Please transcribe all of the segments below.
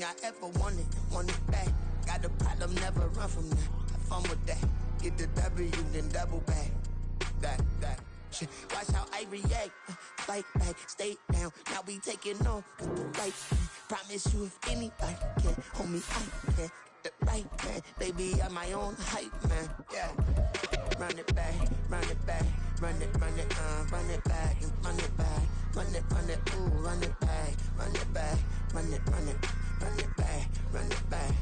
everything I ever wanted it back. Got a problem, never run from that. Have fun with that. Get the W, then double back. That. Shit. Watch how I react. Fight back, stay down. Now we taking on the right. Promise you if anybody can, homie, I can. The right man, baby, I'm my own hype man. Yeah. Run it back, run it back, run it back, and run it back, run it, ooh, run it back, run it back, run it back, run it back.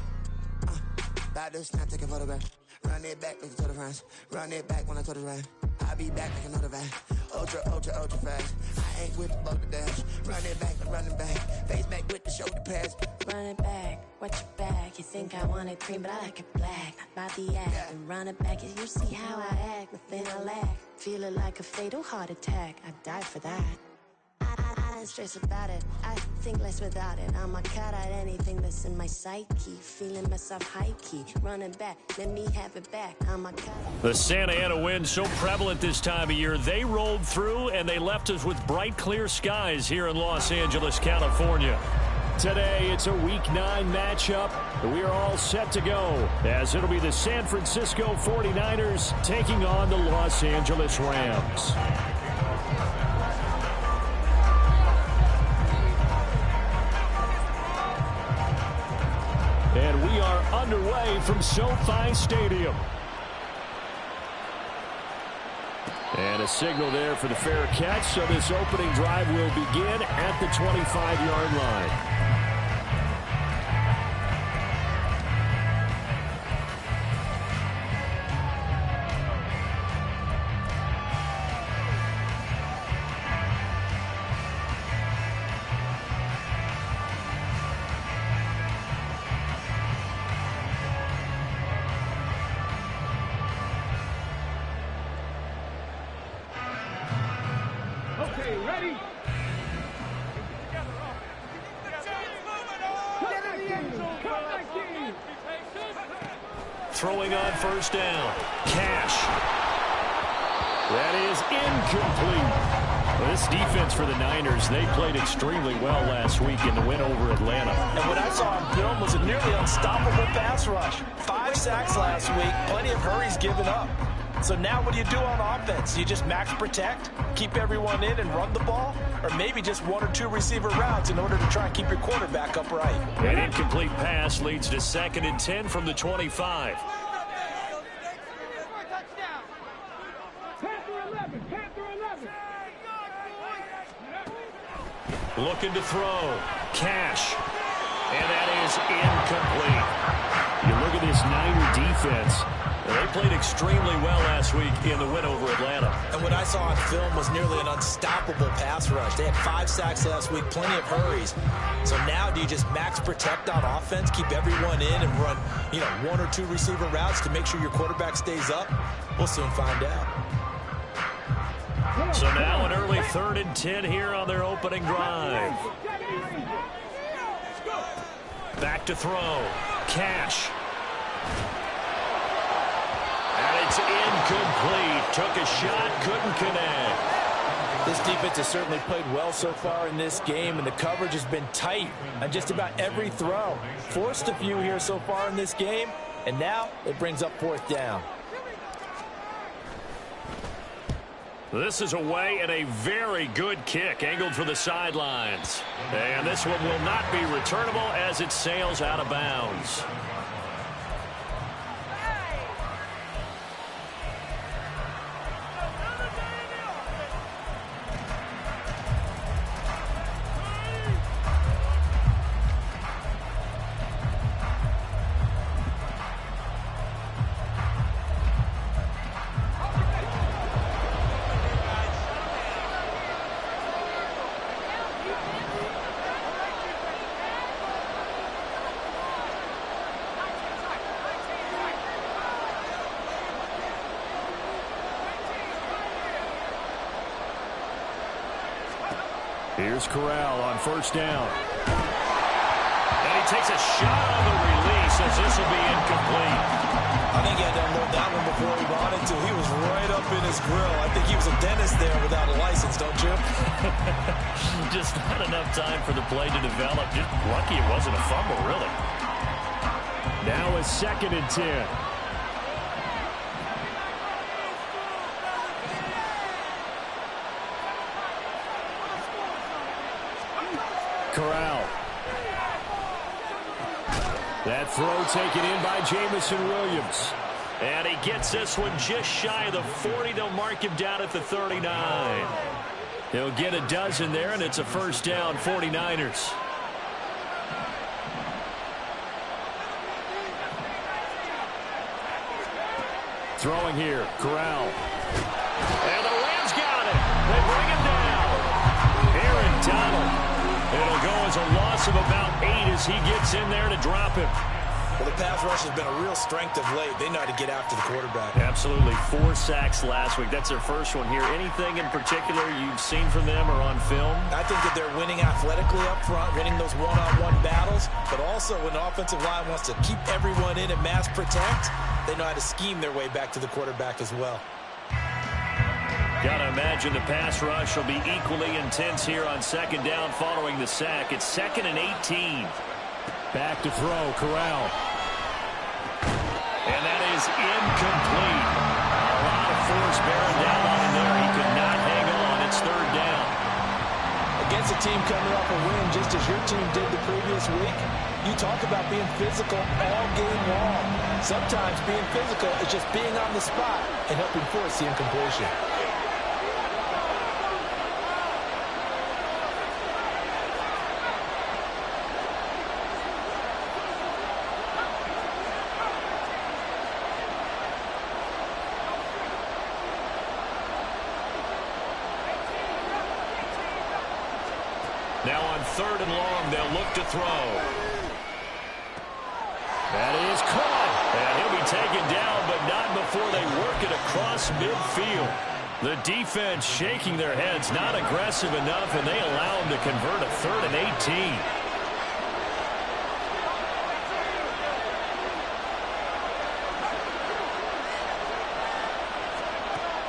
Baddest, not taking photograph. Run it back like you told the friends. Run it back when I told the rap. I'll be back like another van. Ultra fast. I ain't with the boat to dash. Run it back like running back. Face back with the shoulder pads. Run it back, watch your back. You think I want it cream, but I like it black. About the act, yeah. And run it back. You see how I act, nothing I lack. Feeling like a fatal heart attack. I'd die for that. I don't stress about it. I think less without it. I'ma cut out anything that's in my psyche. Feeling myself high key. Running back, let me have it back. I'ma cut it. The Santa Ana wind so prevalent this time of year. They rolled through and they left us with bright, clear skies here in Los Angeles, California. Today, it's a Week 9 matchup. We are all set to go as it'll be the San Francisco 49ers taking on the Los Angeles Rams. And we are underway from SoFi Stadium. And a signal there for the fair catch, so this opening drive will begin at the 25-yard line. Throwing on first down. Cash. That is incomplete. Well, this defense for the Niners, they played extremely well last week in the win over Atlanta. And what I saw on film was a nearly unstoppable pass rush. 5 sacks last week, plenty of hurries given up. So now what do you do on offense? You just max protect, keep everyone in and run the ball? Or maybe just 1 or 2 receiver routes in order to try and keep your quarterback upright? An incomplete pass leads to 2nd and 10 from the 25. Looking to throw. Cash. And that is incomplete. You look at this Niner defense. They played extremely well last week in the win over Atlanta. And what I saw on film was nearly an unstoppable pass rush. They had 5 sacks last week, plenty of hurries. So now do you just max protect on offense, keep everyone in and run, 1 or 2 receiver routes to make sure your quarterback stays up? We'll soon find out. So now an early 3rd and 10 here on their opening drive. Back to throw. Cash. And it's incomplete. Took a shot, couldn't connect. This defense has certainly played well so far in this game, and the coverage has been tight on just about every throw. Forced a few here so far in this game, and now it brings up 4th down. This is away and a very good kick angled for the sidelines. And this one will not be returnable as it sails out of bounds. Here's Corral on first down. And he takes a shot on the release as this will be incomplete. I think he had to unload that one before he wanted to. He was right up in his grill. I think he was a dentist there without a license, don't you? Just not enough time for the play to develop. Just lucky it wasn't a fumble, really. Now a 2nd and 10. Corral. That throw taken in by Jamison Williams. And he gets this one just shy of the 40. They'll mark him down at the 39. He'll get a dozen there, and it's a first down, 49ers. Throwing here, Corral. And the Rams got it. They bring him down. Aaron Donald. It'll go as a loss of about 8 as he gets in there to drop him. Well, the pass rush has been a real strength of late. They know how to get after the quarterback. Absolutely. 4 sacks last week. That's their first one here. Anything in particular you've seen from them or on film? I think that they're winning athletically up front, winning those one-on-one battles, but also when the offensive line wants to keep everyone in and mass protect, they know how to scheme their way back to the quarterback as well. Gotta imagine the pass rush will be equally intense here on 2nd down following the sack. It's 2nd and 18. Back to throw, Corral. And that is incomplete. A lot of force bearing down on him there. He could not hang on. It's 3rd down. Against a team coming off a win just as your team did the previous week, you talk about being physical all game long. Sometimes being physical is just being on the spot and helping force the incompletion. Now on 3rd and long, they'll look to throw. That is caught. And he'll be taken down, but not before they work it across midfield. The defense shaking their heads, not aggressive enough, and they allow him to convert a 3rd and 18.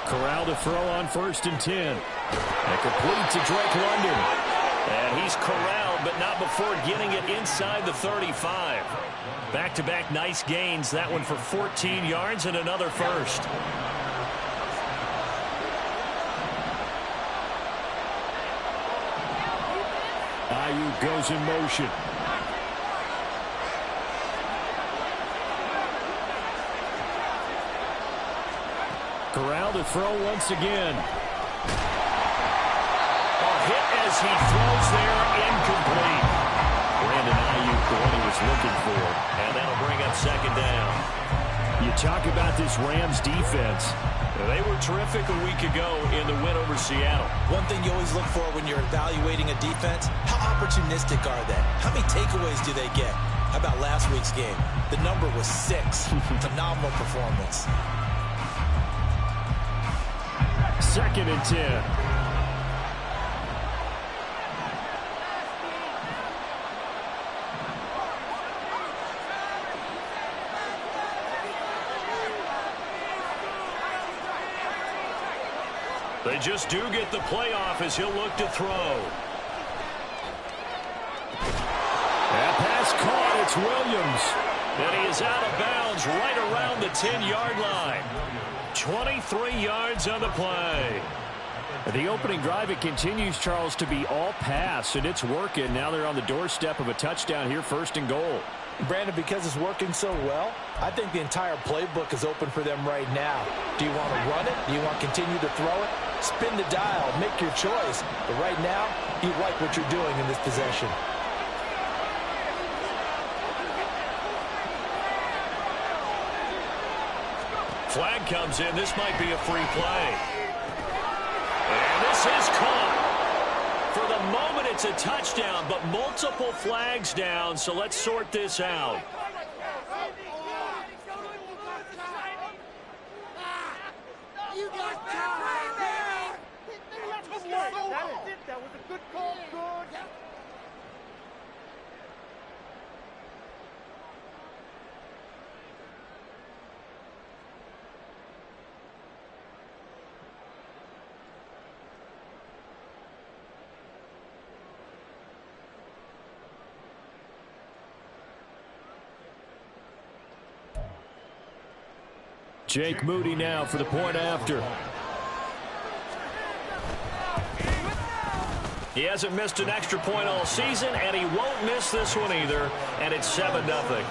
Corral to throw on 1st and 10. And complete to Drake London. And he's corralled, but not before getting it inside the 35. Back-to-back nice gains. That one for 14 yards and another first. Ayuk goes in motion. Corral to throw once again. Hit as he throws there, incomplete. Brandon Ayuk, the one he was looking for, and that'll bring up 2nd down. You talk about this Rams defense. They were terrific a week ago in the win over Seattle. One thing you always look for when you're evaluating a defense, how opportunistic are they? How many takeaways do they get? How about last week's game? The number was 6. Phenomenal performance. 2nd and 10. They just do get the playoff as he'll look to throw. That pass caught. It's Williams. And he is out of bounds right around the 10-yard line. 23 yards on the play. The opening drive, it continues, Charles, to be all pass, and it's working. Now they're on the doorstep of a touchdown here, 1st and goal. Brandon, because it's working so well, I think the entire playbook is open for them right now. Do you want to run it? Do you want to continue to throw it? Spin the dial. Make your choice. But right now, you like what you're doing in this possession. Flag comes in. This might be a free play. And this is caught. For the moment, it's a touchdown, but multiple flags down, so let's sort this out. That was a good call. Good. Jake Moody now for the point after. He hasn't missed an extra point all season, and he won't miss this one either, and it's 7-0.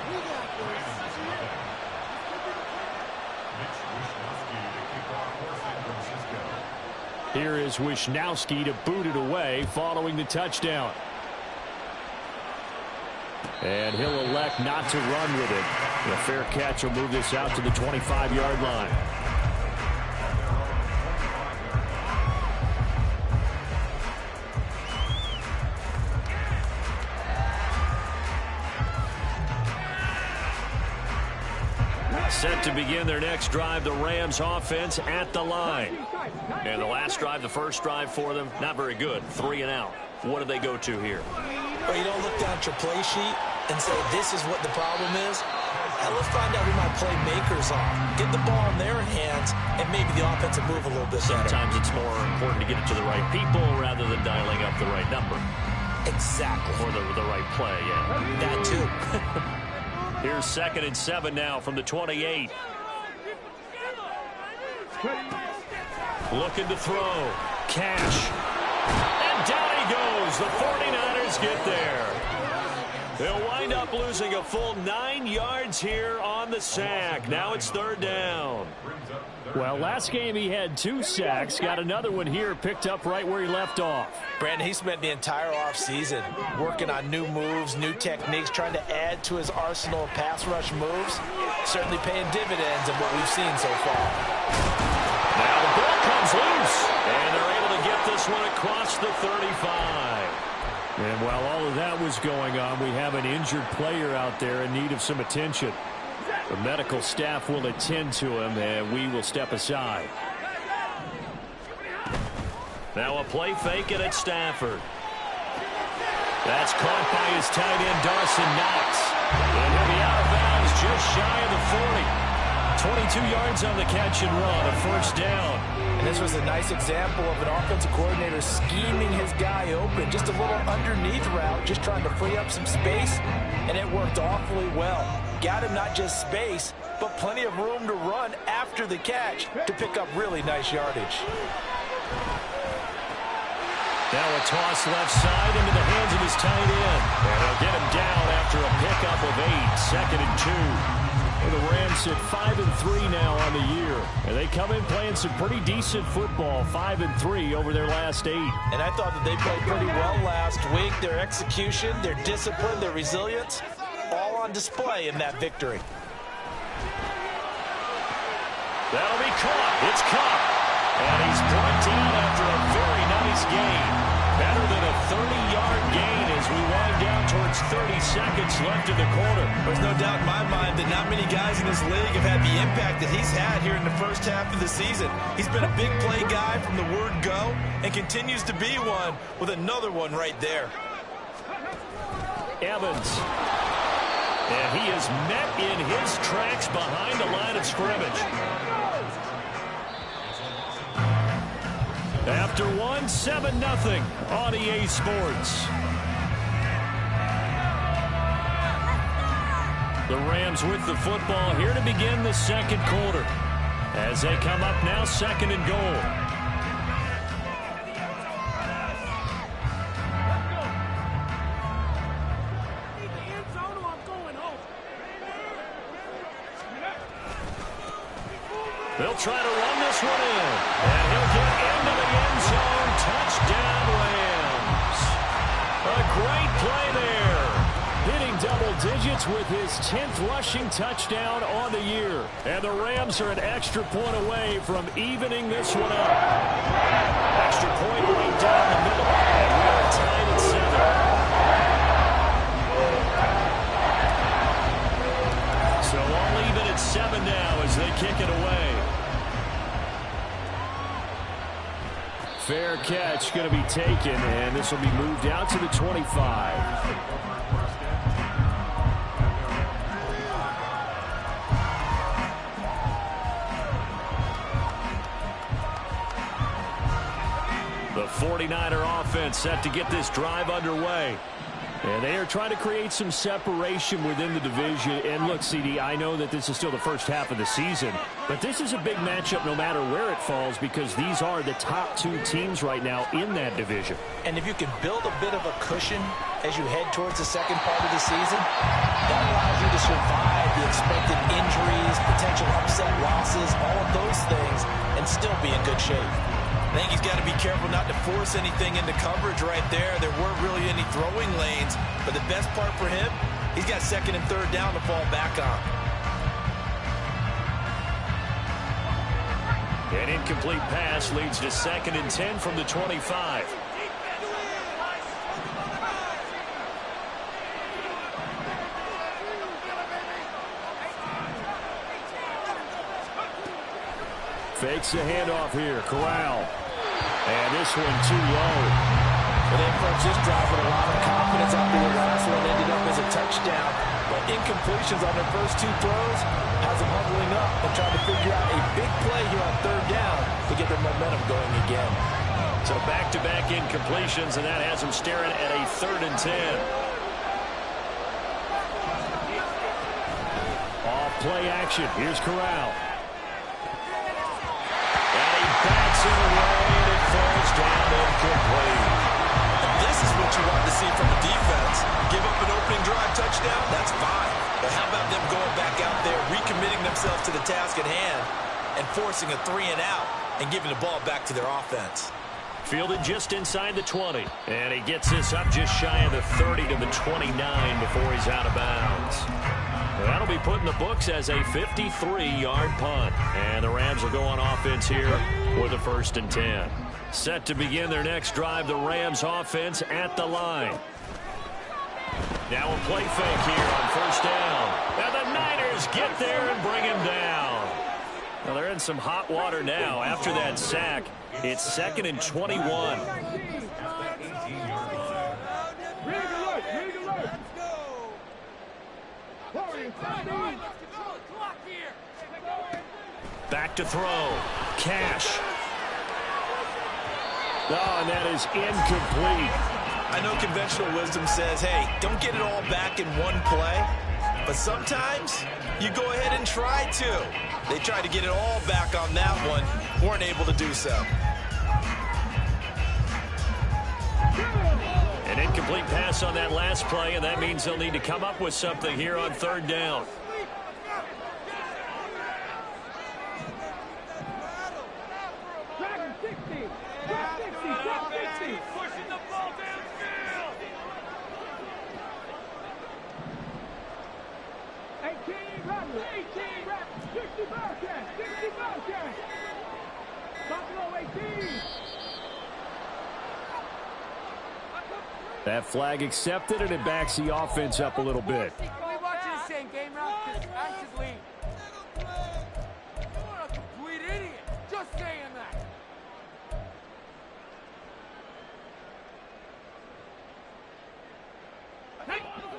Here is Wisnowski to boot it away following the touchdown. And he'll elect not to run with it. A fair catch will move this out to the 25-yard line. Set to begin their next drive, the Rams offense at the line. And the last drive, the first drive for them, not very good. 3 and out. What do they go to here? Well, you don't look down at your play sheet and say, this is what the problem is. Now let's find out who my playmakers are. Get the ball in their hands and maybe the offense will move a little bit better. Sometimes it's more important to get it to the right people rather than dialing up the right number. Exactly. Or the right play, yeah. That too. Here's 2nd and 7 now from the 28. Looking to throw. Cash. And down he goes. The 49ers get there. They'll wind up losing a full 9 yards here on the sack. Now it's 3rd down. Well, last game he had 2 sacks. Got another one here picked up right where he left off. Brandon, he spent the entire offseason working on new moves, new techniques, trying to add to his arsenal of pass rush moves. Certainly paying dividends in what we've seen so far. Now the ball comes loose, and they're able to get this one across the 35. And while all of that was going on, we have an injured player out there in need of some attention. The medical staff will attend to him, and we will step aside. Now a play fake it at Stafford. That's caught by his tight end, Dawson Knox. And he'll be out of bounds just shy of the 40. 22 yards on the catch and run, a 1st down. And this was a nice example of an offensive coordinator scheming his guy open. Just a little underneath route, just trying to free up some space, and it worked awfully well. Got him not just space, but plenty of room to run after the catch to pick up really nice yardage. Now a toss left side into the hands of his tight end. And they'll get him down after a pickup of 8, 2nd and 2. And the Rams sit 5-3 now on the year. And they come in playing some pretty decent football, 5-3 over their last 8. And I thought that they played pretty well last week. Their execution, their discipline, their resilience, all on display in that victory. That'll be caught. It's caught. And he's brought down after a very nice gain. Better than a 30-yard gain as we wind down towards 30 seconds left in the quarter. There's no doubt in my mind that not many guys in this league have had the impact that he's had here in the first half of the season. He's been a big play guy from the word go and continues to be one with another one right there. Evans. And he is met in his tracks behind the line of scrimmage. After 7-0 on EA Sports. The Rams with the football here to begin the 2nd quarter. As they come up now, 2nd and goal. They'll try to run this one in. And he'll get into the end zone. Touchdown, Rams. A great play there. Hitting double digits with his 10th rushing touchdown on the year. And the Rams are an extra point away from evening this one up. Extra point right down the middle. And we are tied at 7. So all even at 7 now as they kick it away. Fair catch going to be taken, and this will be moved out to the 25. The 49er offense set to get this drive underway. And they are trying to create some separation within the division. And look, CD, I know that this is still the first half of the season, but this is a big matchup no matter where it falls because these are the top two teams right now in that division. And if you can build a bit of a cushion as you head towards the second part of the season, that allows you to survive the expected injuries, potential upset losses, all of those things, and still be in good shape. I think he's got to be careful not to force anything into coverage right there. There weren't really any throwing lanes, but the best part for him, he's got second and third down to fall back on. An incomplete pass leads to 2nd and 10 from the 25. Fakes the handoff here. Corral. And this one too low. But they approach this drive with a lot of confidence after the last one ended up as a touchdown. But incompletions on their first two throws has them huddling up and trying to figure out a big play here on third down to get their momentum going again. So back-to-back incompletions, and that has them staring at a 3rd and 10. Off play action. Here's Corral. Backs it away, and it falls down incomplete. And this is what you want to see from the defense. Give up an opening drive touchdown, that's fine. But how about them going back out there, recommitting themselves to the task at hand, and forcing a 3-and-out, and giving the ball back to their offense. Fielded just inside the 20. And he gets this up just shy of the 30 to the 29 before he's out of bounds. That'll be put in the books as a 53-yard punt. And the Rams will go on offense here with a 1st and 10. Set to begin their next drive, the Rams offense at the line. Now a play fake here on 1st down. And the Niners get there and bring him down. Well, they're in some hot water now after that sack. It's 2nd and 21. Back to throw. Cash. Oh, and that is incomplete. I know conventional wisdom says, hey, don't get it all back in one play. But sometimes you go ahead and try to. They tried to get it all back on that one. Weren't able to do so. An incomplete pass on that last play, and that means they'll need to come up with something here on 3rd down. That flag accepted, and it backs the offense up a little bit.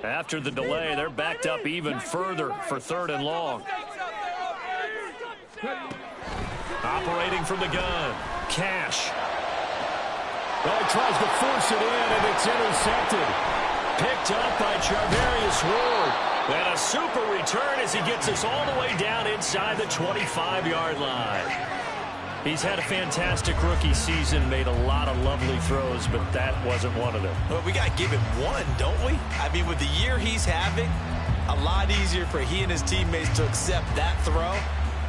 After the delay, they're backed up even further for 3rd and long. Operating from the gun. Cash. Oh, he tries to force it in, and it's intercepted. Picked up by Charvarius Ward. And a super return as he gets us all the way down inside the 25-yard line. He's had a fantastic rookie season, made a lot of lovely throws, but that wasn't one of them. Well, we got to give him one, don't we? I mean, with the year he's having, a lot easier for he and his teammates to accept that throw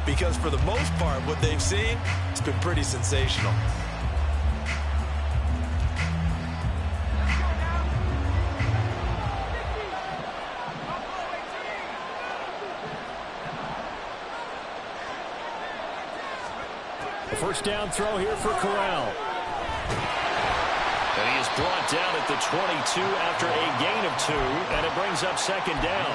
because for the most part, what they've seen, it's been pretty sensational. A 1st down throw here for Corral. And he is brought down at the 22 after a gain of 2, and it brings up 2nd down.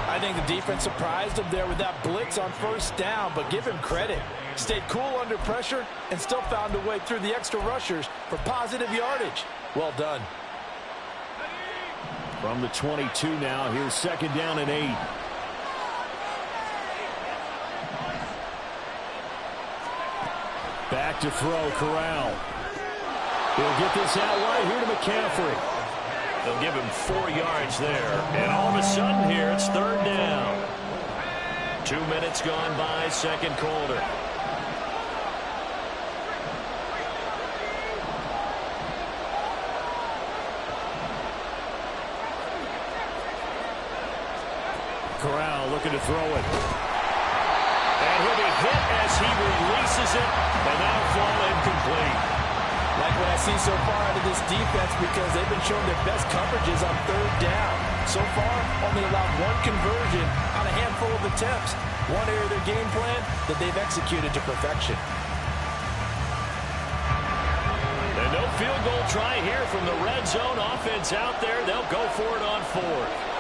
I think the defense surprised him there with that blitz on 1st down, but give him credit. Stayed cool under pressure and still found a way through the extra rushers for positive yardage. Well done. From the 22 now, here's 2nd down and 8. Back to throw, Corral. He'll get this out right here to McCaffrey. They'll give him 4 yards there. And all of a sudden here, it's third down. 2 minutes gone by, second quarter. Corral looking to throw it. And he'll be hit as he releases it, and that'll fall incomplete. Like what I see so far out of this defense, because they've been showing their best coverages on third down. So far, only allowed 1 conversion on a handful of attempts. One area of their game plan that they've executed to perfection. And no field goal try here from the red zone. Offense out there. They'll go for it on 4th.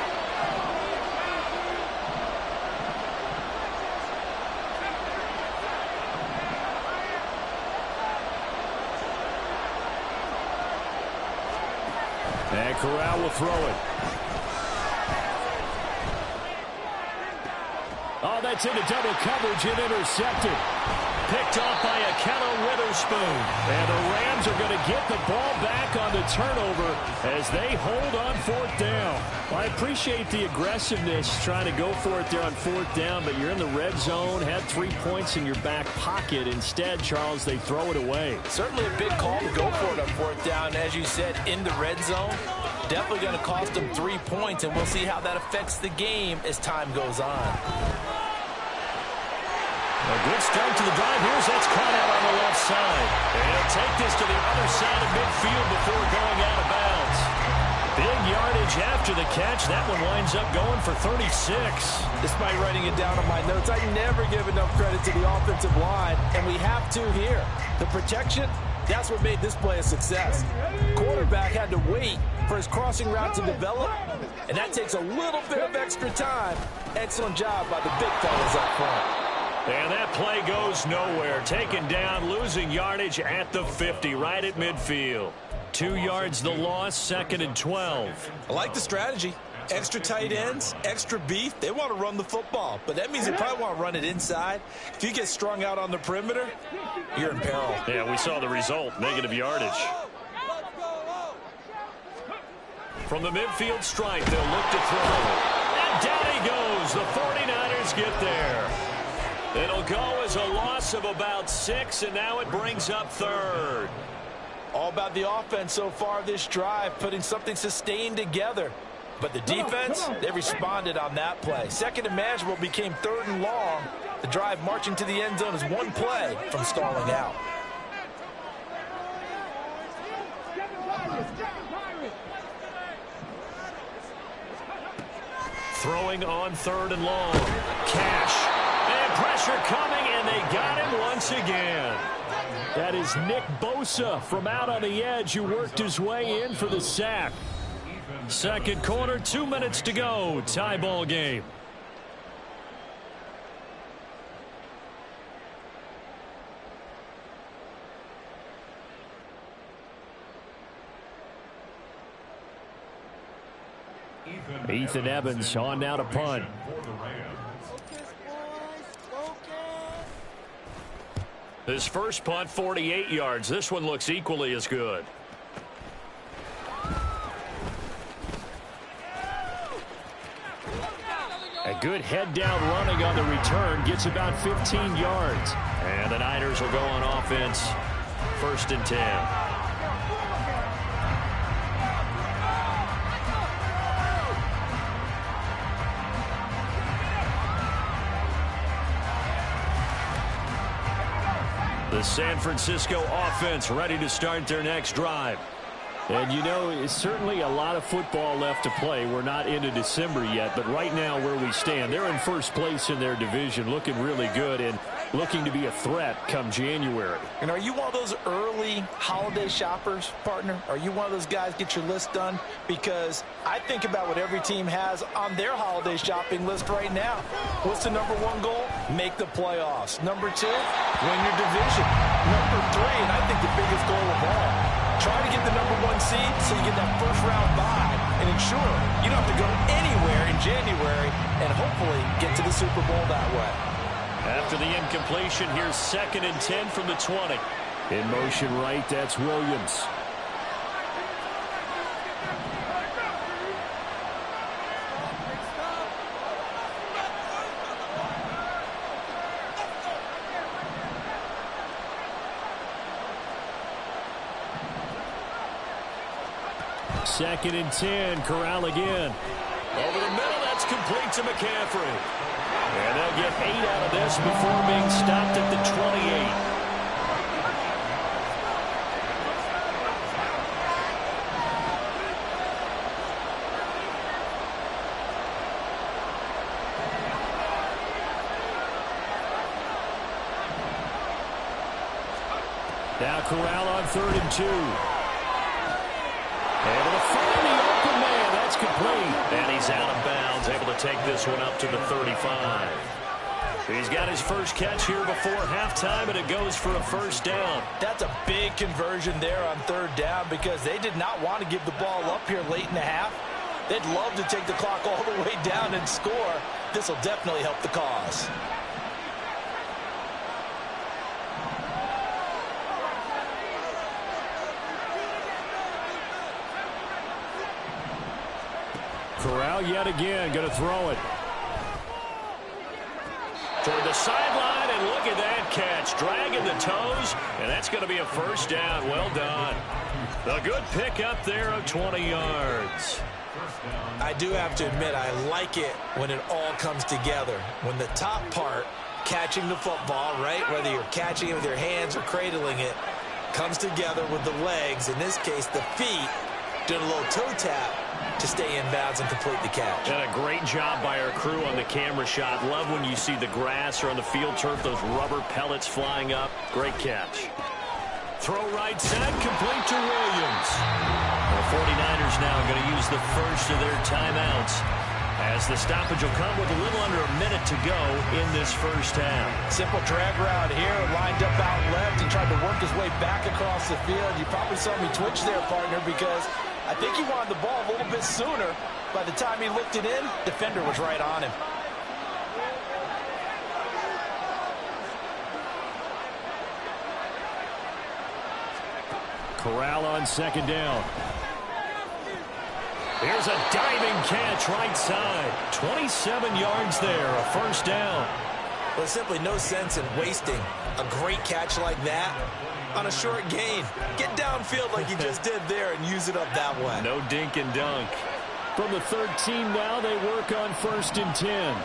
And Corral will throw it. Oh, that's into double coverage and intercepted. Picked off by Akello Witherspoon. And the Rams are going to get the ball back on the turnover as they hold on 4th down. Well, I appreciate the aggressiveness trying to go for it there on 4th down, but you're in the red zone, had 3 points in your back pocket. Instead, Charles, they throw it away. Certainly a big call to go for it on 4th down. As you said, in the red zone, definitely going to cost them 3 points, and we'll see how that affects the game as time goes on. A good start to the drive. Here's that's caught out on the left side. And he'll take this to the other side of midfield before going out of bounds. Big yardage after the catch. That one winds up going for 36. Despite writing it down on my notes, I never give enough credit to the offensive line, and we have to here. The protection, that's what made this play a success. Quarterback had to wait for his crossing route to develop, and that takes a little bit of extra time. Excellent job by the big fellas up front. And that play goes nowhere. Taken down, losing yardage at the 50, right at midfield. 2 yards the loss, 2nd and 12. I like the strategy. Extra tight ends, extra beef. They want to run the football, but that means they probably want to run it inside. If you get strung out on the perimeter, you're in peril. Yeah, we saw the result, negative yardage. From the midfield stripe, they'll look to throw. And down he goes. The 49ers get there. It'll go as a loss of about 6, and now it brings up 3rd. All about the offense so far this drive, putting something sustained together. But the defense, they responded on that play. 2nd and manageable became 3rd and long. The drive marching to the end zone is 1 play from stalling out. Throwing on 3rd and long. Cash. And pressure coming, and they got him once again. That is Nick Bosa from out on the edge who worked his way in for the sack. Second quarter, 2 minutes to go. Tie ball game. Ethan Evans on now to punt. His first punt, 48 yards. This one looks equally as good. A good head-down running on the return. Gets about 15 yards. And the Niners will go on offense. 1st and 10. The San Francisco offense ready to start their next drive. And, you know, it's certainly a lot of football left to play. We're not into December yet, but right now where we stand, they're in first place in their division, looking really good and looking to be a threat come January. And are you one of those early holiday shoppers, partner? Are you one of those guys get your list done? Because I think about what every team has on their holiday shopping list right now. What's the number 1 goal? Make the playoffs. Number 2, win your division. Number 3, and I think the biggest goal of all, try to get the number 1 seed so you get that first round bye and ensure you don't have to go anywhere in January and hopefully get to the Super Bowl that way. After the incompletion, here's 2nd and 10 from the 20. In motion right, that's Williams. 2nd and 10. Corral again. Over the middle, that's complete to McCaffrey. And they'll get 8 out of this before being stopped at the 28. Now Corral on 3rd and 2. Able to find the open man. That's complete. And he's out of bounds, able to take this one up to the 35. He's got his first catch here before halftime, and it goes for a 1st down. That's a big conversion there on 3rd down because they did not want to give the ball up here late in the half. They'd love to take the clock all the way down and score. This will definitely help the cause. Corral yet again going to throw it. Toward the sideline, and look at that catch. Dragging the toes, and that's going to be a 1st down. Well done. A good pickup there of 20 yards. I do have to admit, I like it when it all comes together. When the top part, catching the football, right, whether you're catching it with your hands or cradling it, comes together with the legs, in this case the feet, doing a little toe tap to stay in bounds and complete the catch. And a great job by our crew on the camera shot. Love when you see the grass or on the field turf, those rubber pellets flying up. Great catch. Throw right side, complete to Williams. The 49ers now going to use the first of their timeouts, as the stoppage will come with a little under a minute to go in this 1st half. Simple drag route here, lined up out left and tried to work his way back across the field. You probably saw me twitch there, partner, because I think he wanted the ball a little bit sooner. By the time he looked it in, defender was right on him. Corral on 2nd down. Here's a diving catch right side. 27 yards there, a 1st down. Well, simply no sense in wasting a great catch like that on a short gain. Get downfield like you just did there and use it up that way. No dink and dunk. From the 13 now, they work on 1st and 10.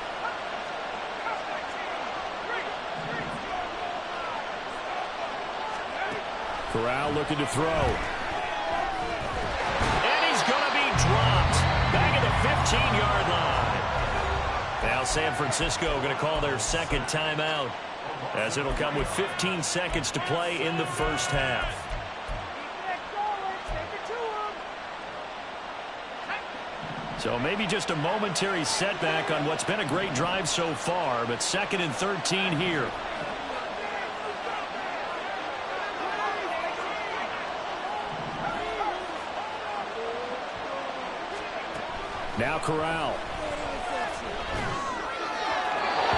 Corral looking to throw. And he's going to be dropped. Back at the 15-yard line. Now San Francisco going to call their 2nd timeout, as it'll come with 15 seconds to play in the 1st half. So maybe just a momentary setback on what's been a great drive so far, but 2nd and 13 here. Now Corral.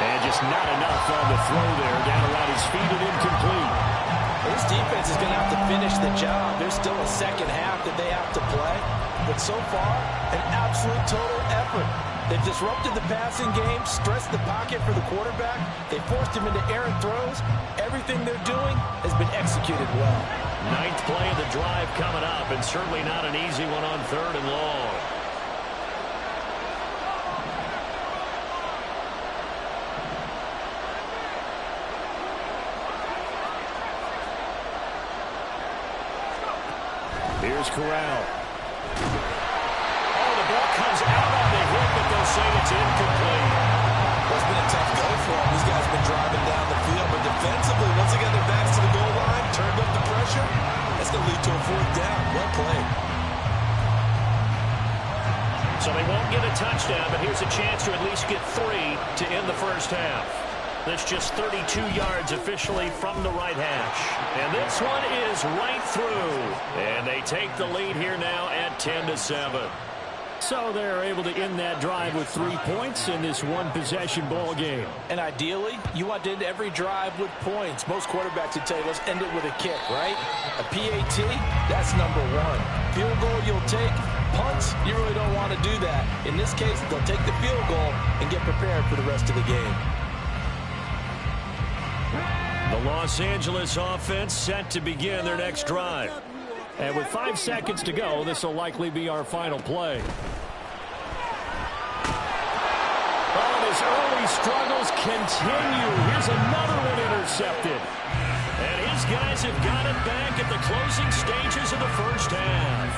And just not enough on the throw there. Down around his feet and incomplete. This defense is going to have to finish the job. There's still a 2nd half that they have to play. But so far, an absolute total effort. They've disrupted the passing game, stressed the pocket for the quarterback. They forced him into errant throws. Everything they're doing has been executed well. 9th play of the drive coming up, and certainly not an easy one on 3rd and long. Here's Corral. Oh, the ball comes out on the hit, but they'll say it's incomplete. Well, it's been a tough go for them. These guys have been driving down the field, but defensively, once they got their backs to the goal line, turned up the pressure, that's going to lead to a 4th down. Well played. So they won't get a touchdown, but here's a chance to at least get 3 to end the 1st half. That's just 32 yards officially from the right hash. And this one is right through. And they take the lead here now at 10-7. So they're able to end that drive with 3 points in this one-possession ball game. And ideally, you want to end every drive with points. Most quarterbacks would tell you, let's end it with a kick, right? A PAT, that's number 1. Field goal you'll take. Punts, you really don't want to do that. In this case, they'll take the field goal and get prepared for the rest of the game. The Los Angeles offense set to begin their next drive. And with 5 seconds to go, this will likely be our final play. Oh, his early struggles continue. Here's another one intercepted. And his guys have got it back at the closing stages of the first half.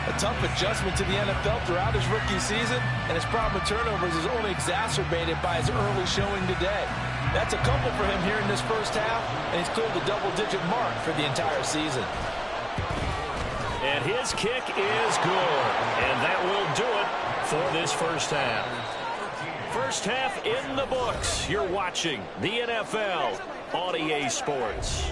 A tough adjustment to the NFL throughout his rookie season, and his problem with turnovers is only exacerbated by his early showing today. That's a couple for him here in this first half, and he's cleared the double-digit mark for the entire season. And his kick is good, and that will do it for this first half. First half in the books. You're watching the NFL on EA Sports.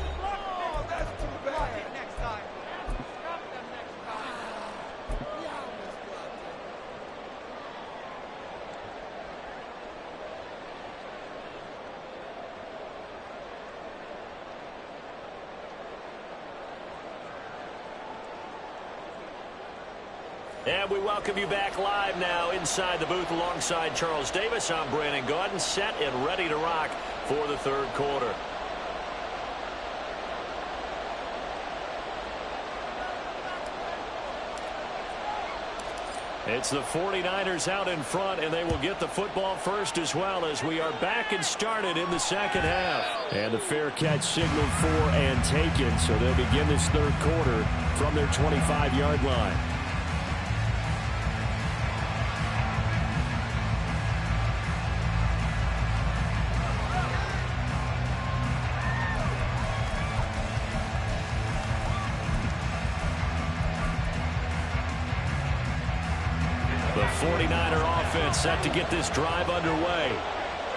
And we welcome you back live now inside the booth alongside Charles Davis. I'm Brandon Gaudin, set and ready to rock for the third quarter. It's the 49ers out in front, and they will get the football first as well as we are back and started in the second half. And the fair catch signaled for and taken, so they'll begin this third quarter from their 25-yard line. The 49er offense set to get this drive underway.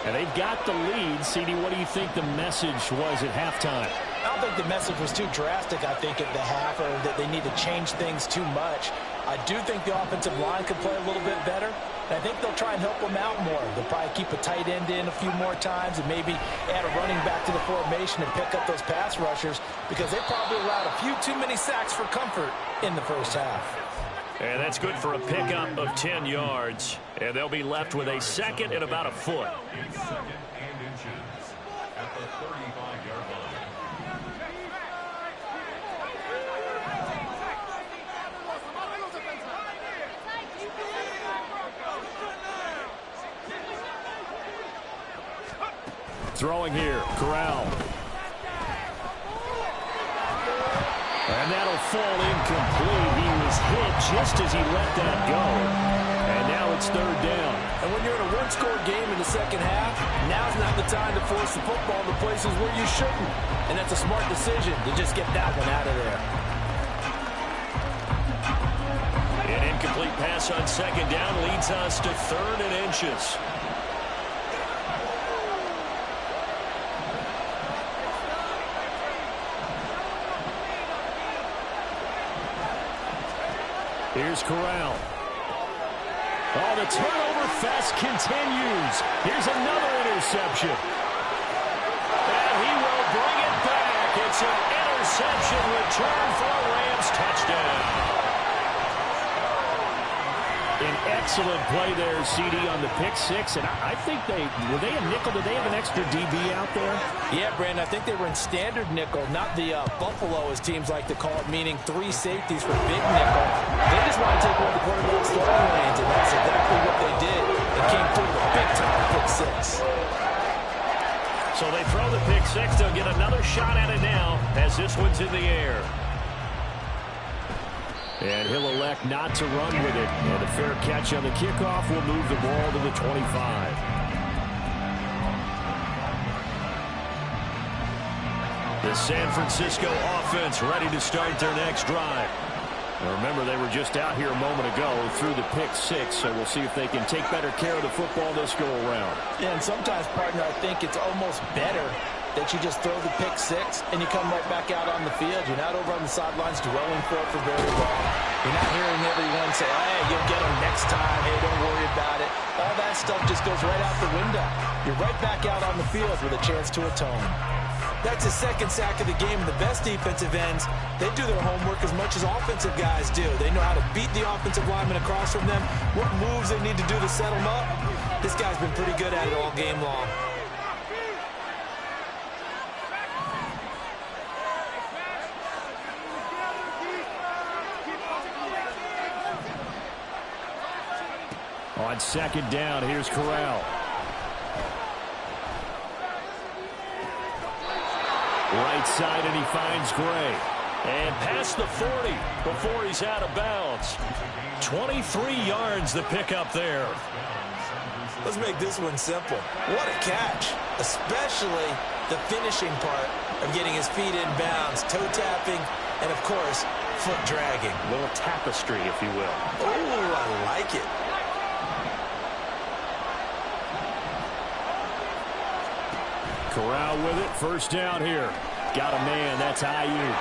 And they've got the lead. CD, what do you think the message was at halftime? I don't think the message was too drastic, I think, at the half, or that they need to change things too much. I do think the offensive line could play a little bit better. And I think they'll try and help them out more. They'll probably keep a tight end in a few more times and maybe add a running back to the formation and pick up those pass rushers, because they probably allowed a few too many sacks for comfort in the first half. And that's good for a pickup of 10 yards. And they'll be left with a second and about a foot. Second and inches at the 35-yard line. Throwing here, Corral. And that'll fall incomplete. He was hit just as he let that go. And now it's third down. And when you're in a one-score game in the second half, now's not the time to force the football to places where you shouldn't. And that's a smart decision to just get that one out of there. An incomplete pass on second down leads us to third and inches. Here's Corral. Oh, the turnover fest continues. Here's another interception. And he will bring it back. It's an interception return for a Rams touchdown. An excellent play there, CD, on the pick six. And I think were they a nickel? Did they have an extra DB out there? Yeah, Brandon, I think they were in standard nickel, not the Buffalo, as teams like to call it, meaning 3 safeties for big nickel. They just want to take one of the quarterback's throwing lanes, and that's exactly what they did. They came through the big-time pick six. So they throw the pick six. They'll get another shot at it now as this one's in the air. And he'll elect not to run with it. And a fair catch on the kickoff will move the ball to the 25. The San Francisco offense ready to start their next drive. Now remember, they were just out here a moment ago through the pick six, so we'll see if they can take better care of the football this go around. Yeah, and sometimes, partner, I think it's almost better that you just throw the pick six and you come right back out on the field. You're not over on the sidelines dwelling for it for very long. You're not hearing everyone say, hey, you'll get them next time. Hey, don't worry about it. All that stuff just goes right out the window. You're right back out on the field with a chance to atone. That's his second sack of the game. The best defensive ends, they do their homework as much as offensive guys do. They know how to beat the offensive lineman across from them, what moves they need to do to set them up. This guy's been pretty good at it all game long. on second down, here's Corral. Right side, and he finds Gray. And past the 40 before he's out of bounds. 23 yards the pickup there. Let's make this one simple. What a catch, especially the finishing part of getting his feet in bounds, toe tapping, and of course, foot dragging. A little tapestry, if you will. Oh, I like it. Corral with it, first down here. Got a man, that's Ayuk.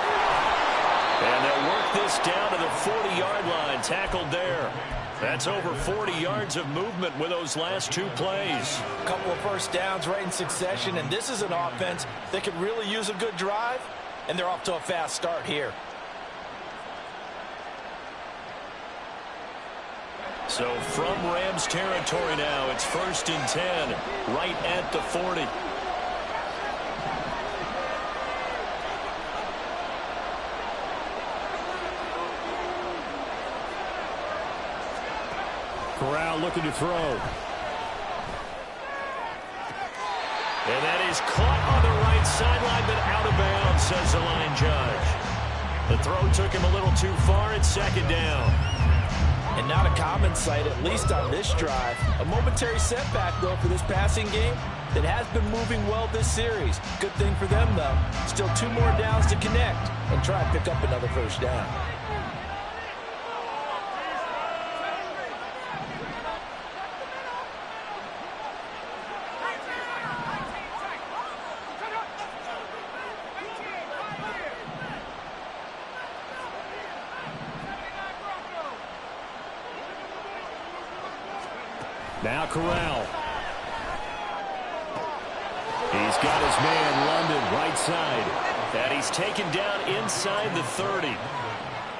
And they'll work this down to the 40-yard line, tackled there. That's over 40 yards of movement with those last two plays. A couple of first downs right in succession, and this is an offense that could really use a good drive, and they're off to a fast start here. So from Rams territory now, it's 1st and 10, right at the 40. Corral looking to throw. And that is caught on the right sideline, but out of bounds, says the line judge. The throw took him a little too far. It's second down. And not a common sight, at least on this drive. A momentary setback, though, for this passing game that has been moving well this series. Good thing for them, though. Still 2 more downs to connect and try and pick up another first down. Now Corral. He's got his man, London, right side. And he's taken down inside the 30.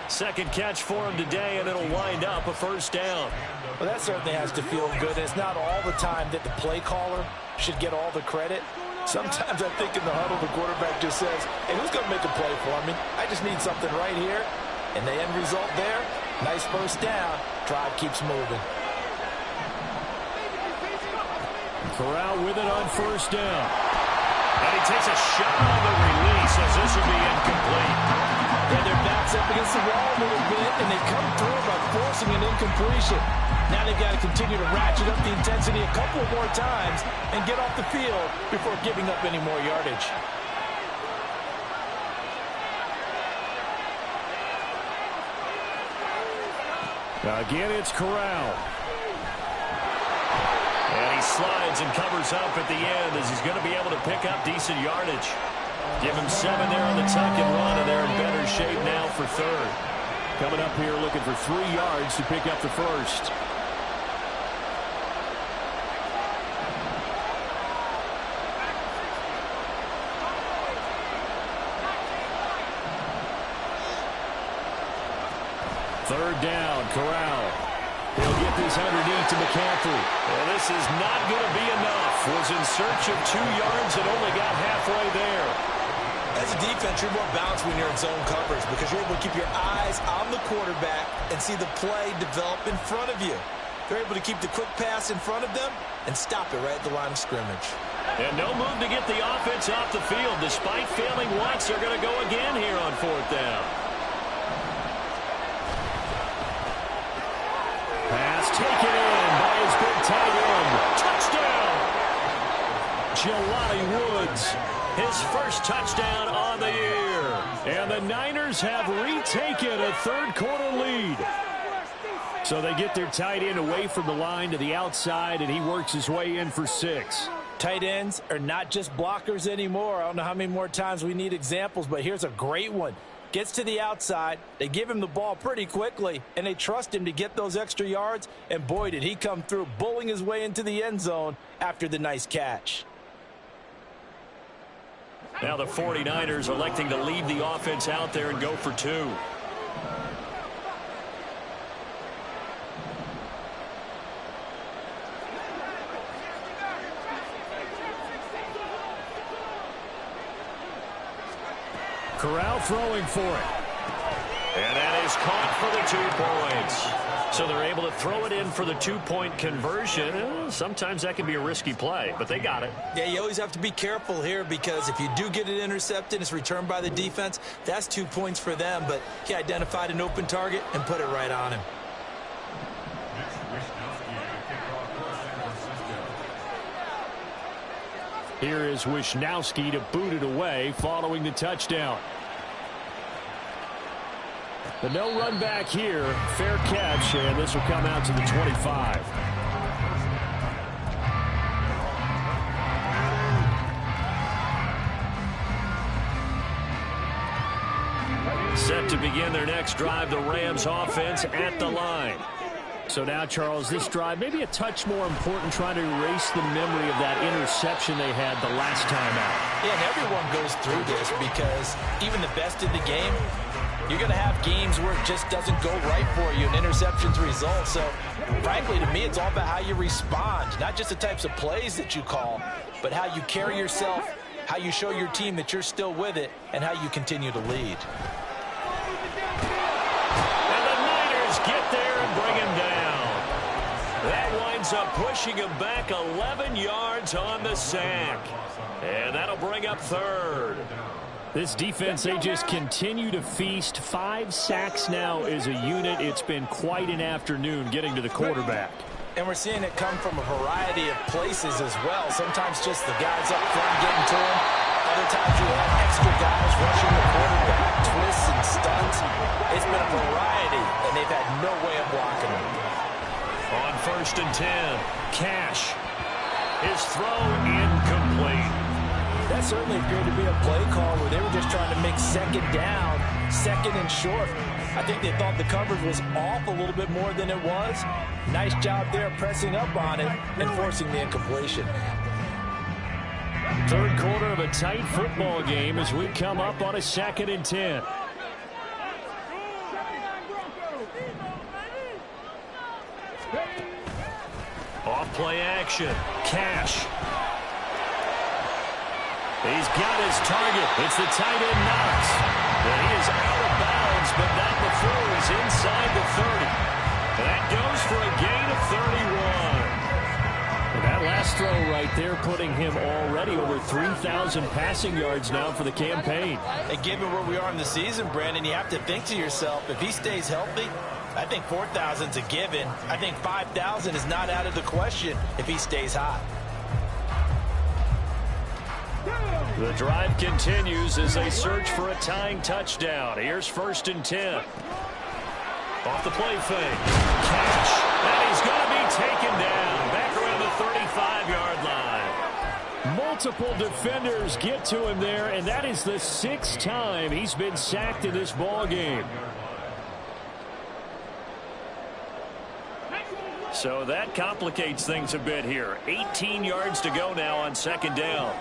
Second catch for him today, and it'll wind up a first down. Well, that certainly has to feel good. It's not all the time that the play caller should get all the credit. Sometimes I think in the huddle, the quarterback just says, hey, who's going to make a play for me? I just need something right here. And the end result there, nice first down. Drive keeps moving. Corral with it on first down. And he takes a shot on the release as this will be incomplete. And their backs up against the wall a little bit, and they come through by forcing an incompletion. Now they've got to continue to ratchet up the intensity a couple more times and get off the field before giving up any more yardage. Again, it's Corral. And he slides and covers up at the end as he's going to be able to pick up decent yardage. Give him 7 there on the tuck and run, and they're in better shape now for third. Coming up here looking for 3 yards to pick up the first. Third down, Corral. He'll get this underneath to McCaffrey. Well, this is not going to be enough. Was in search of 2 yards and only got halfway there. As a defense, you're more balanced when you're in zone coverage because you're able to keep your eyes on the quarterback and see the play develop in front of you. They're able to keep the quick pass in front of them and stop it right at the line of scrimmage. And no move to get the offense off the field. Despite failing once, they're going to go again here on 4th down. Pass taken in by his big tight end. Touchdown! Jelani Woods, his first touchdown on the year. And the Niners have retaken a third-quarter lead. So they get their tight end away from the line to the outside, and he works his way in for 6. Tight ends are not just blockers anymore. I don't know how many more times we need examples, but here's a great one. Gets to the outside, they give him the ball pretty quickly, and they trust him to get those extra yards, and boy, did he come through, bullying his way into the end zone after the nice catch. Now the 49ers electing to leave the offense out there and go for 2. Corral throwing for it. And that is caught for the 2 points. So they're able to throw it in for the two-point conversion. Sometimes that can be a risky play, but they got it. Yeah, you always have to be careful here because if you do get it intercepted, it's returned by the defense, that's 2 points for them. But he identified an open target and put it right on him. Here is Wisnowski to boot it away following the touchdown. The no run back here, fair catch, and this will come out to the 25. Set to begin their next drive, the Rams offense at the line. So now, Charles, this drive maybe a touch more important, trying to erase the memory of that interception they had the last time out. Yeah, and everyone goes through this because even the best in the game, you're going to have games where it just doesn't go right for you, and interceptions result. So, frankly, to me, it's all about how you respond, not just the types of plays that you call, but how you carry yourself, how you show your team that you're still with it, and how you continue to lead. And the Niners get there and bring him down. That winds up pushing him back 11 yards on the sack. And that'll bring up third. This defense, they just continue to feast. 5 sacks now as a unit. It's been quite an afternoon getting to the quarterback. And we're seeing it come from a variety of places as well. Sometimes just the guys up front getting to him. Other times you have extra guys rushing the quarterback, twists and stunts. It's been a variety, and they've had no way of blocking him. On 1st and 10, Cash. His throw incomplete. That certainly appeared to be a play call where they were just trying to make second down, second and short. I think they thought the coverage was off a little bit more than it was. Nice job there pressing up on it and forcing the incompletion. Third quarter of a tight football game as we come up on a 2nd and 10. Off play action. Cash. He's got his target. It's the tight end Knox. And he is out of bounds, but not before he's inside the 30. And that goes for a gain of 31. And that last throw right there putting him already over 3,000 passing yards now for the campaign. And given where we are in the season, Brandon, you have to think to yourself, if he stays healthy, I think 4,000's a given. I think 5,000 is not out of the question if he stays hot. The drive continues as they search for a tying touchdown. Here's 1st and 10. Off the play fake. Cash. And he's going to be taken down. Back around the 35-yard line. Multiple defenders get to him there, and that is the 6th time he's been sacked in this ball game. So that complicates things a bit here. 18 yards to go now on 2nd down.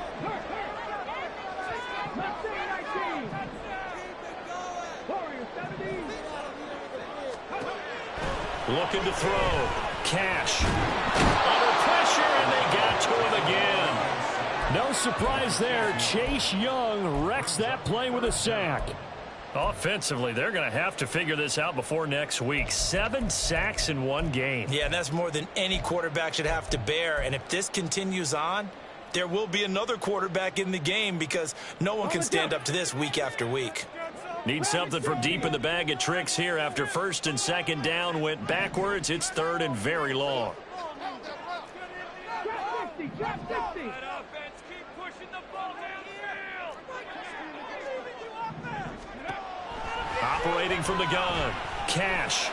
Looking to throw. Cash. Under pressure, and they got to him again. No surprise there. Chase Young wrecks that play with a sack. Offensively, they're going to have to figure this out before next week. 7 sacks in one game. Yeah, and that's more than any quarterback should have to bear. And if this continues on, there will be another quarterback in the game because no one can stand up to this week after week. Need something from deep in the bag of tricks here after 1st and 2nd down went backwards. It's 3rd and very long. Operating from the gun. Cash.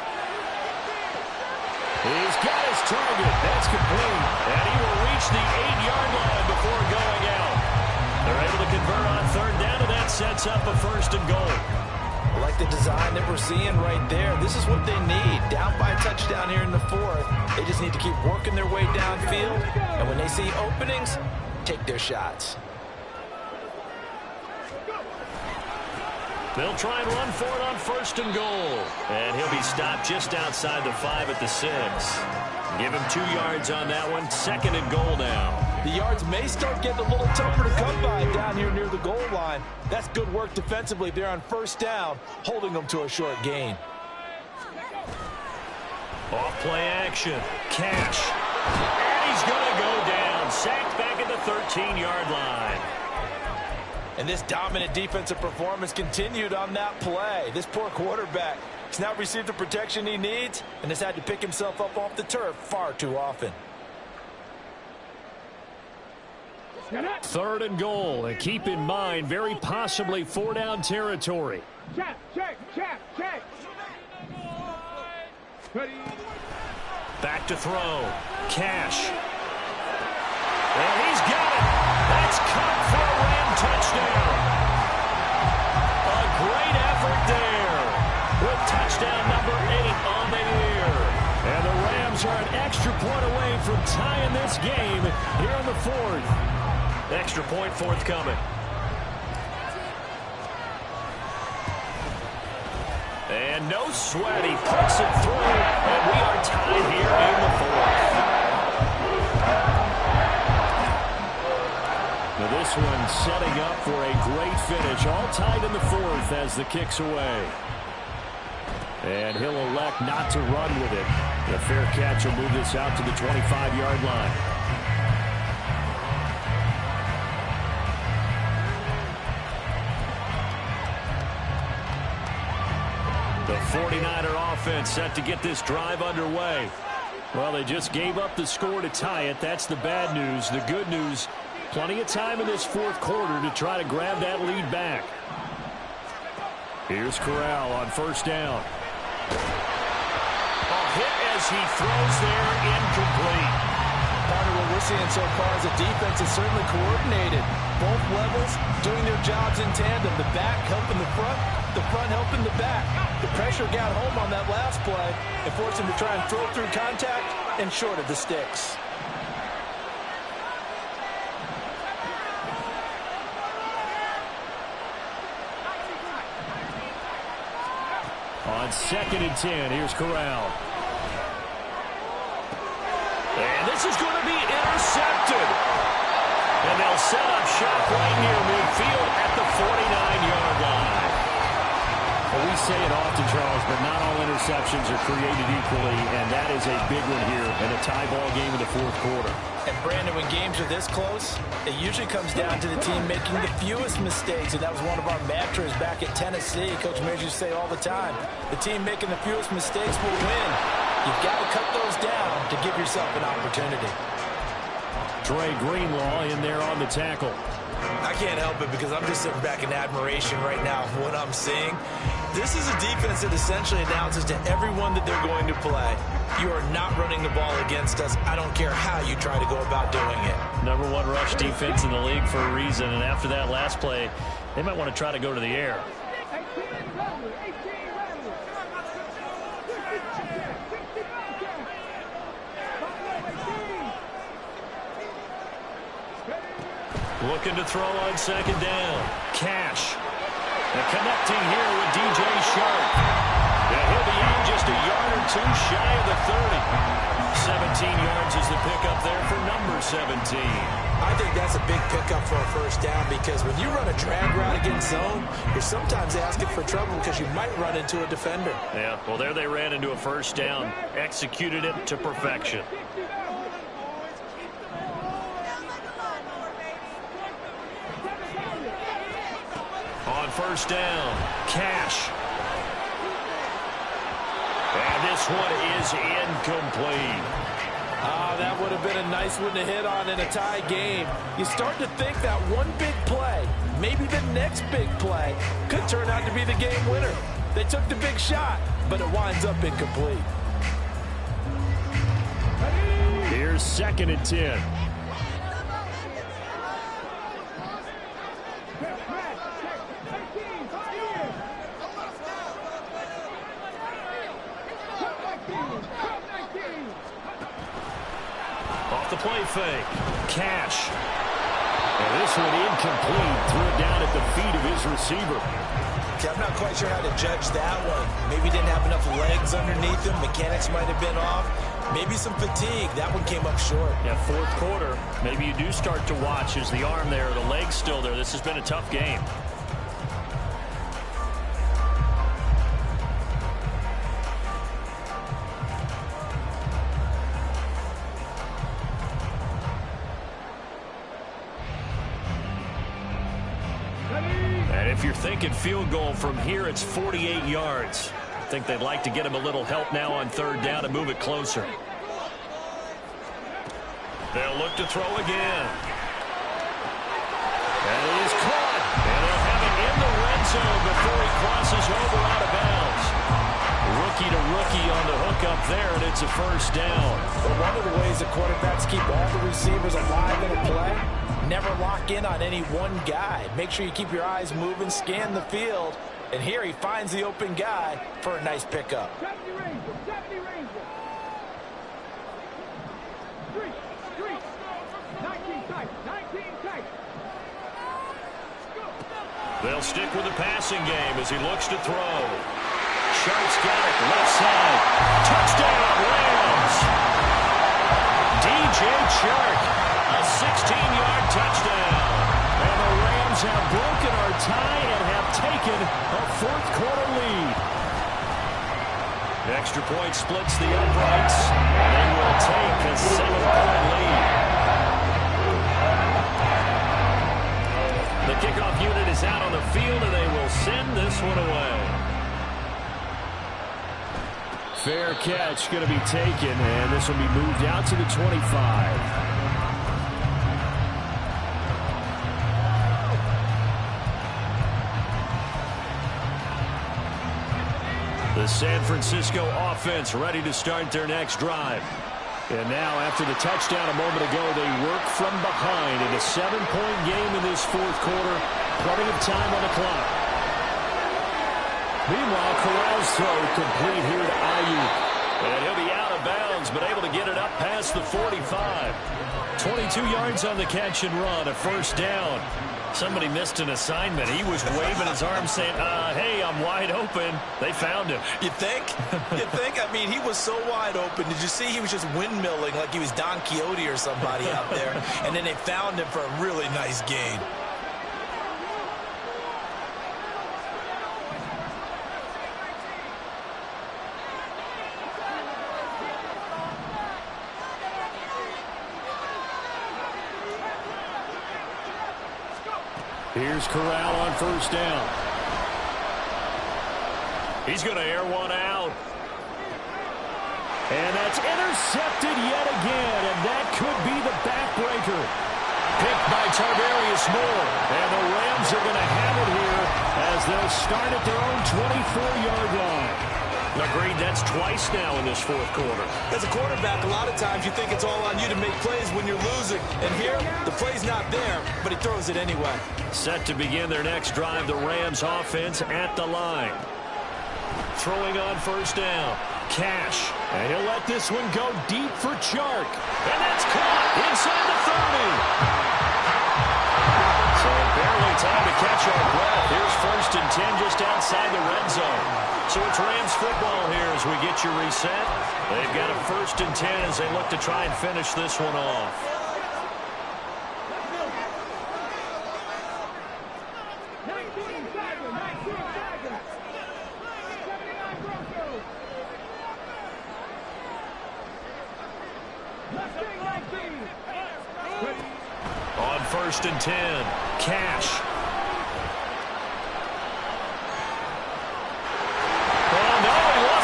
He's got his target. That's complete. And he will reach the 8-yard line before going out. They're able to convert on 3rd down, and that sets up a 1st and goal. I like the design that we're seeing right there. This is what they need. Down by a touchdown here in the 4th. They just need to keep working their way downfield. And when they see openings, take their shots. They'll try and run for it on 1st and goal. And he'll be stopped just outside the 5 at the 6. Give him 2 yards on that one. 2nd and goal now. The yards may start getting a little tougher to come by down here near the goal line. That's good work defensively there on 1st down, holding them to a short gain. Off play action. Cash. And he's going to go down. Sacked back at the 13-yard line. And this dominant defensive performance continued on that play. This poor quarterback has now received the protection he needs and has had to pick himself up off the turf far too often. 3rd and goal. And keep in mind, very possibly 4-down territory. Check. Back to throw. Cash. And he's got it. That's caught for a Ram touchdown. A great effort there with touchdown number 8 on the year. And the Rams are an extra point away from tying this game here in the 4th. Extra point forthcoming. And no sweat. He puts it through, and we are tied here in the 4th. Now this one setting up for a great finish. All tied in the 4th as the kick's away. And he'll elect not to run with it. The fair catch will move this out to the 25-yard line. The 49er offense set to get this drive underway. Well, they just gave up the score to tie it. That's the bad news. The good news, plenty of time in this 4th quarter to try to grab that lead back. Here's Corral on 1st down. A hit as he throws there, incomplete. Part of what we're seeing so far is the defense is certainly coordinated. Both levels doing their jobs in tandem. The back helping the front helping the back. The pressure got home on that last play and forced him to try and throw through contact and short of the sticks. On 2nd and 10, here's Corral. And this is going to be intercepted. And they'll set up shop right near midfield at the 49-yard line. Well, we say it often, Charles, but not all interceptions are created equally, and that is a big one here in a tie ball game in the 4th quarter. And, Brandon, when games are this close, it usually comes down to the team making the fewest mistakes, and that was one of our mantras back at Tennessee. Coach Mears used to say all the time, the team making the fewest mistakes will win. You've got to cut those down to give yourself an opportunity. Dre Greenlaw in there on the tackle. I can't help it because I'm just sitting back in admiration right now of what I'm seeing. This is a defense that essentially announces to everyone that they're going to play, you are not running the ball against us. I don't care how you try to go about doing it. Number 1 rush defense in the league for a reason, and after that last play, they might want to try to go to the air. Looking to throw on 2nd down. Cash. And connecting here with DJ Sharp. And he'll be in just a yard or 2 shy of the 30. 17 yards is the pickup there for number 17. I think that's a big pickup for a 1st down because when you run a drag route against zone, you're sometimes asking for trouble because you might run into a defender. Yeah, well, there they ran into a 1st down. Executed it to perfection. On 1st down, Cash. And this one is incomplete. That would have been a nice one to hit on in a tie game. You start to think that one big play, maybe the next big play, could turn out to be the game winner. They took the big shot, but it winds up incomplete. Here's 2nd and 10. Off the play fake. Cash. And this one incomplete. Threw it down at the feet of his receiver. Okay, I'm not quite sure how to judge that one. Maybe didn't have enough legs underneath him. Mechanics might have been off. Maybe some fatigue. That one came up short. Yeah, 4th quarter. Maybe you do start to watch. Is the arm there, the leg's still there? This has been a tough game. If you're thinking field goal from here, it's 48 yards. I think they'd like to get him a little help now on third down and move it closer. They'll look to throw again. And he is caught. And they'll have him in the red zone before he crosses over out of bounds. Rookie to rookie on the hook up there, and it's a first down. Well, one of the ways the quarterbacks keep all the receivers alive in a play, never lock in on any one guy. Make sure you keep your eyes moving, scan the field. And here he finds the open guy for a nice pickup. They'll stick with the passing game as he looks to throw. Sharp's got it, left side. Touchdown, Rams! DJ Chark, a 16-yard touchdown. And the Rams have broken our tie and have taken a fourth-quarter lead. Extra point splits the uprights, and they will take a 7-point lead. The kickoff unit is out on the field, and they will send this one away. Fair catch going to be taken, and this will be moved out to the 25. The San Francisco offense ready to start their next drive. And now, after the touchdown a moment ago, they work from behind in a 7-point game in this fourth quarter. Plenty of time on the clock. Meanwhile, Corral's throw complete here to Ayuk. And he'll be out of bounds, but able to get it up past the 45. 22 yards on the catch and run, a first down. Somebody missed an assignment. He was waving his arm saying, hey, I'm wide open. They found him. You think? You think? I mean, he was so wide open. Did you see he was just windmilling like he was Don Quixote or somebody out there? And then they found him for a really nice gain. Here's Corral on first down. He's going to air one out. And that's intercepted yet again, and that could be the backbreaker. Picked by Tarvarius Moore. And the Rams are going to have it here as they'll start at their own 24-yard line. Agreed, that's twice now in this fourth quarter. As a quarterback, a lot of times you think it's all on you to make plays when you're losing. And here, the play's not there, but he throws it anyway. Set to begin their next drive, the Rams offense at the line. Throwing on first down. Cash. And he'll let this one go deep for Chark. And that's caught inside the 30. So barely time to catch our breath. Here's first and 10 just outside the red zone. So it's Rams football here as we get you reset. They've got a first and 10 as they look to try and finish this one off. On first and 10, Cash.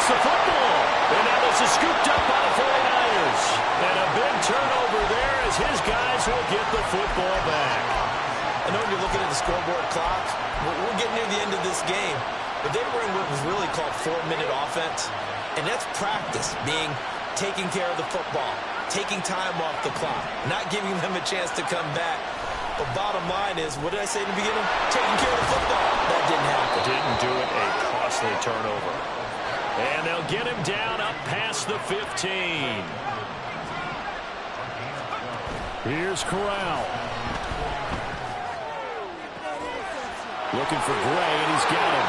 The football. And now this is scooped up by the 49ers. And a big turnover there as his guys will get the football back. I know when you're looking at the scoreboard clock, we're getting near the end of this game. But they were in what was really called 4-minute offense. And that's practice, being taking care of the football, taking time off the clock, not giving them a chance to come back. But bottom line is, what did I say in the beginning? Taking care of the football. That didn't happen. Didn't do it. A costly turnover. And they'll get him down up past the 15. Here's Corral. Looking for Gray, and he's got him.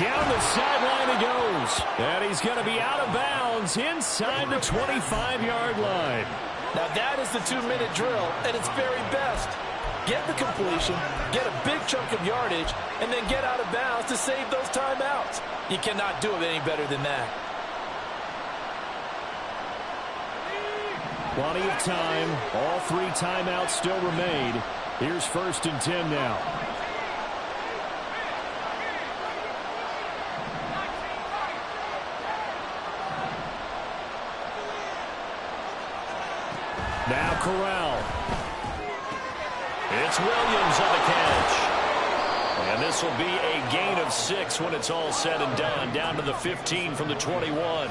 Down the sideline he goes. And he's going to be out of bounds inside the 25-yard line. Now that is the 2-minute drill at its very best. Get the completion, get a big chunk of yardage, and then get out of bounds to save those timeouts. You cannot do it any better than that. Plenty of time. All 3 timeouts still remain. Here's 1st and 10 now. Now Corral. It's Williams on the catch. And this will be a gain of 6 when it's all said and done. Down to the 15 from the 21.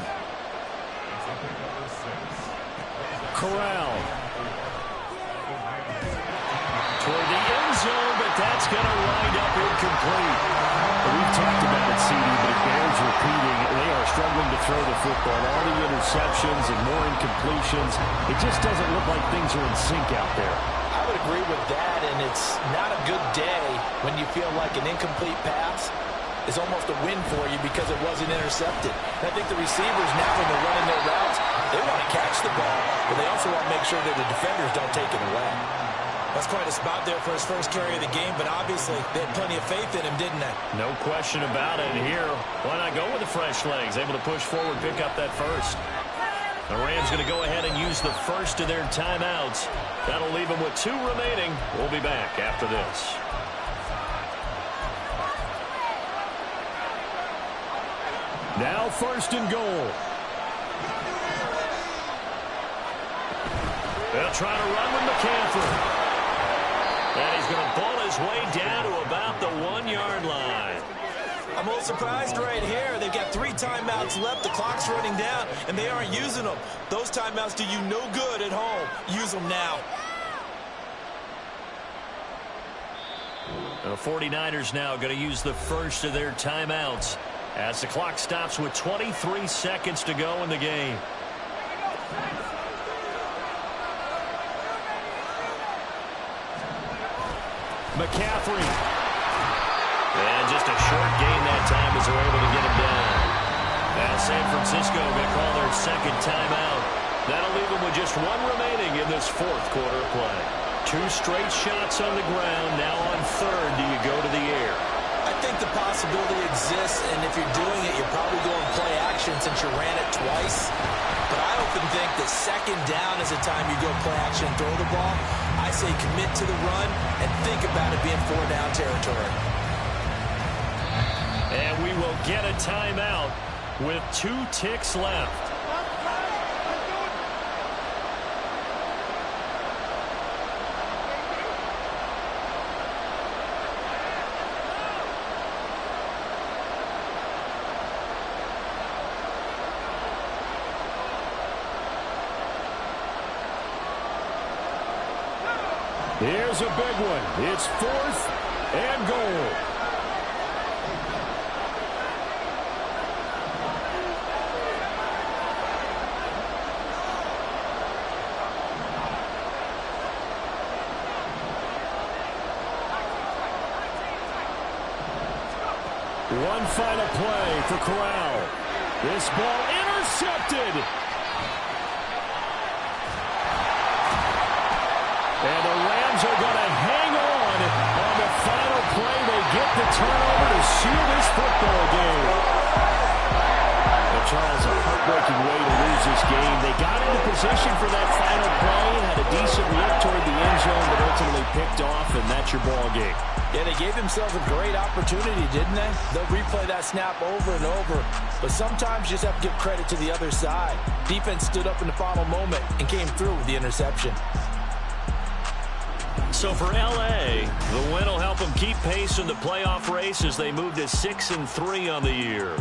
Corral. Toward the end zone, but that's going to wind up incomplete. We've talked about it, CD, but it bears repeating. They are struggling to throw the football. All the interceptions and more incompletions. It just doesn't look like things are in sync out there. I would agree with that, and it's not a good day when you feel like an incomplete pass is almost a win for you because it wasn't intercepted. And I think the receivers now, when they're running their routes, they want to catch the ball, but they also want to make sure that the defenders don't take it away. That's quite a spot there for his first carry of the game, but obviously they had plenty of faith in him, didn't they? No question about it. Here, why not go with the fresh legs? Able to push forward, pick up that first. The Rams going to go ahead and use the first of their timeouts. That'll leave them with 2 remaining. We'll be back after this. Now 1st and goal. They'll try to run with McCaffrey. And he's going to ball his way down to about the 1-yard line. I'm a little surprised right here. They've got 3 timeouts left. The clock's running down, and they aren't using them. Those timeouts do you no good at home. Use them now. The 49ers now going to use the first of their timeouts as the clock stops with 23 seconds to go in the game. McCaffrey. And just a short gain that time as they're able to get him down. Now San Francisco going to call their second timeout. That'll leave them with just 1 remaining in this 4th quarter play. 2 straight shots on the ground. Now on 3rd, do you go to the air? I think the possibility exists, and if you're doing it, you're probably going play action since you ran it twice. But I often think that 2nd down is the time you go play action and throw the ball. I say commit to the run and think about it being 4-down territory. And we will get a timeout with 2 ticks left. Here's a big one. It's 4th and goal. One final play for Corral. This ball intercepted. And the Rams are going to hang on the final play. They get the turnover to seal this football game. Well, Charles, a heartbreaking way to lose this game. They got into position for that final play, had a decent look toward the end zone, but ultimately picked off, and that's your ball game. Yeah, they gave themselves a great opportunity, didn't they? They'll replay that snap over and over. But sometimes you just have to give credit to the other side. Defense stood up in the final moment and came through with the interception. So for L.A., the win will help them keep pace in the playoff race as they move to 6-3 on the year.